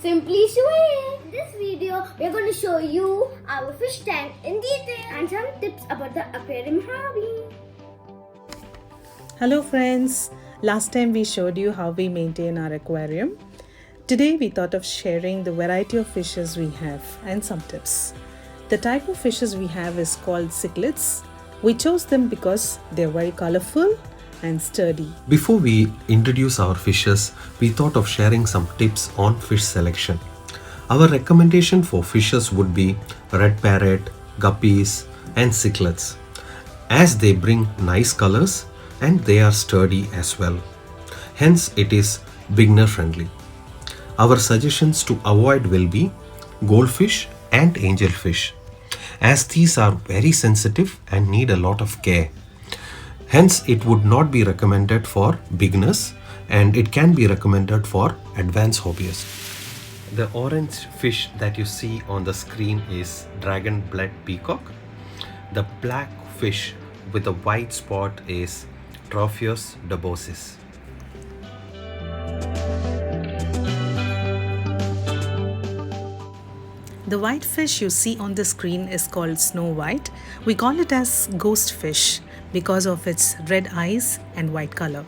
Simply Shui. In this video, we are going to show you our fish tank in detail and some tips about the aquarium hobby. Hello friends, last time we showed you how we maintain our aquarium. Today we thought of sharing the variety of fishes we have and some tips. The type of fishes we have is called cichlids. We chose them because they are very colorful and sturdy. Before we introduce our fishes, we thought of sharing some tips on fish selection. Our recommendation for fishes would be red parrot, guppies and cichlids, as they bring nice colors and they are sturdy as well. Hence it is beginner friendly. Our suggestions to avoid will be goldfish and angelfish, as these are very sensitive and need a lot of care. Hence, it would not be recommended for beginners and it can be recommended for advanced hobbyists. The orange fish that you see on the screen is dragon blood peacock. The black fish with a white spot is Tropheus dubois. The white fish you see on the screen is called snow white. We call it as ghost fish because of its red eyes and white color.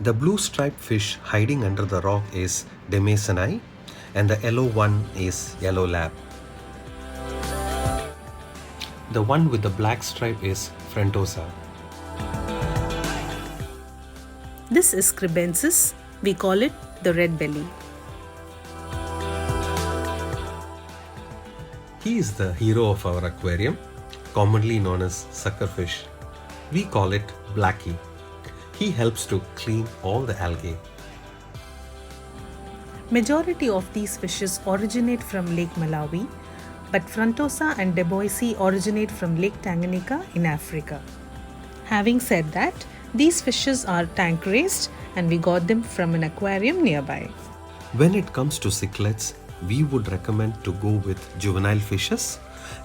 The blue striped fish hiding under the rock is Demasoni and the yellow one is yellow lab. The one with the black stripe is Frontosa. This is Cribensis. We call it the red belly. He is the hero of our aquarium, commonly known as suckerfish. We call it Blackie. He helps to clean all the algae. Majority of these fishes originate from Lake Malawi, but Frontosa and Dubois originate from Lake Tanganyika in Africa. Having said that, these fishes are tank raised and we got them from an aquarium nearby. When it comes to cichlids, we would recommend to go with juvenile fishes,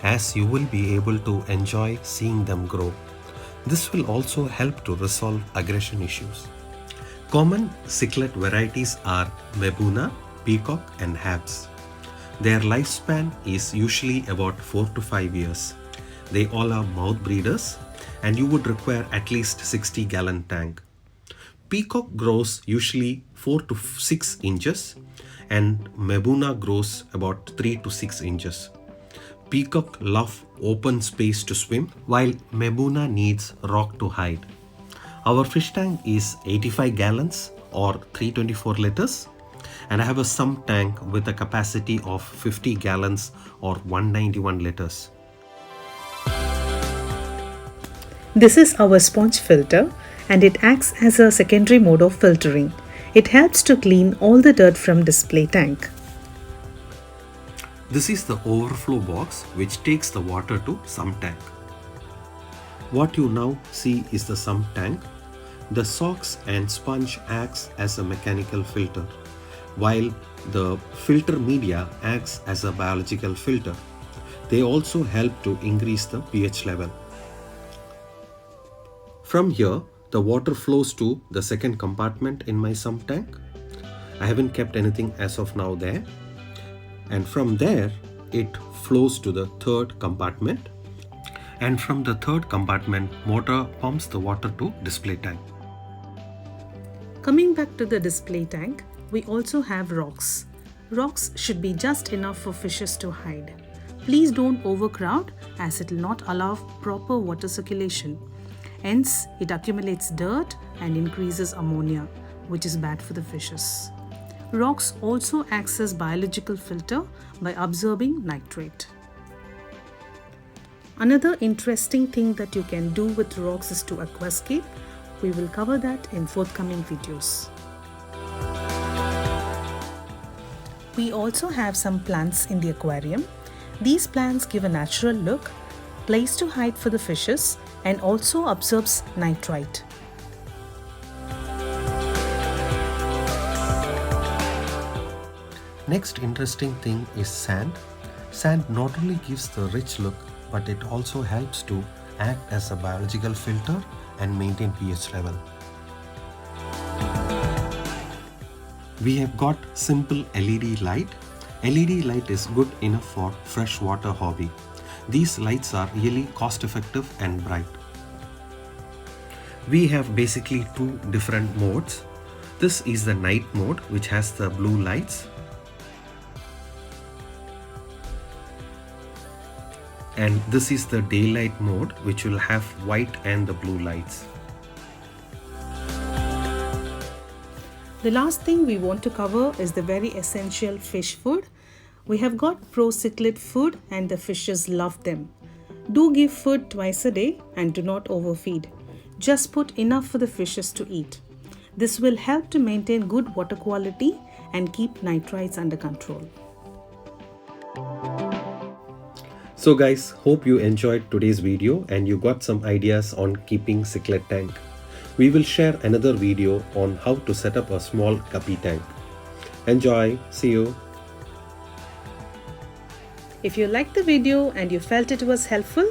as you will be able to enjoy seeing them grow. This will also help to resolve aggression issues. Common cichlid varieties are Mebuna, Peacock and Habs. Their lifespan is usually about 4 to 5 years. They all are mouth breeders and you would require at least 60-gallon tank. Peacock grows usually 4 to 6 inches and Mebuna grows about 3 to 6 inches. Peacock love open space to swim, while Mebuna needs rock to hide. Our fish tank is 85 gallons or 324 liters, and I have a sump tank with a capacity of 50 gallons or 191 liters. This is our sponge filter and it acts as a secondary mode of filtering. It helps to clean all the dirt from display tank. This is the overflow box which takes the water to sump tank. What you now see is the sump tank. The socks and sponge acts as a mechanical filter, while the filter media acts as a biological filter. They also help to increase the pH level. From here, the water flows to the second compartment in my sump tank. I haven't kept anything as of now there. And from there, it flows to the third compartment. And from the third compartment, motor pumps the water to display tank. Coming back to the display tank, we also have rocks. Rocks should be just enough for fishes to hide. Please don't overcrowd as it will not allow proper water circulation. Hence, it accumulates dirt and increases ammonia, which is bad for the fishes. Rocks also acts as biological filter by absorbing nitrate. Another interesting thing that you can do with rocks is to aquascape. We will cover that in forthcoming videos. We also have some plants in the aquarium. These plants give a natural look, place to hide for the fishes, and also absorbs nitrite. Next interesting thing is sand. Sand not only gives the rich look, but it also helps to act as a biological filter and maintain pH level. We have got simple LED light. LED light is good enough for freshwater hobby. These lights are really cost effective and bright. We have basically two different modes. This is the night mode, which has the blue lights. And this is the daylight mode, which will have white and the blue lights. The last thing we want to cover is the very essential fish food. We have got pro cichlid food and the fishes love them. Do give food twice a day and do not overfeed. Just put enough for the fishes to eat. This will help to maintain good water quality and keep nitrites under control. So guys, hope you enjoyed today's video and you got some ideas on keeping cichlid tank. We will share another video on how to set up a small guppy tank. Enjoy. See you. If you liked the video and you felt it was helpful,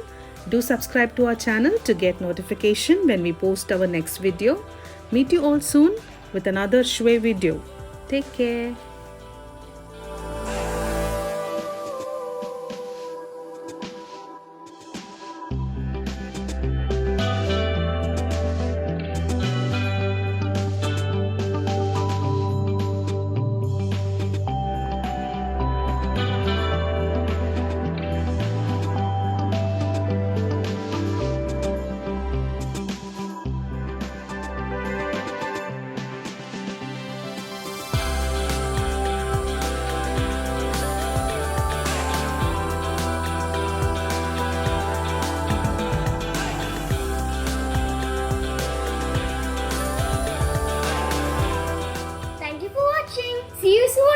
do subscribe to our channel to get notification when we post our next video. Meet you all soon with another Shwe video. Take care. Thank you for watching. See you soon.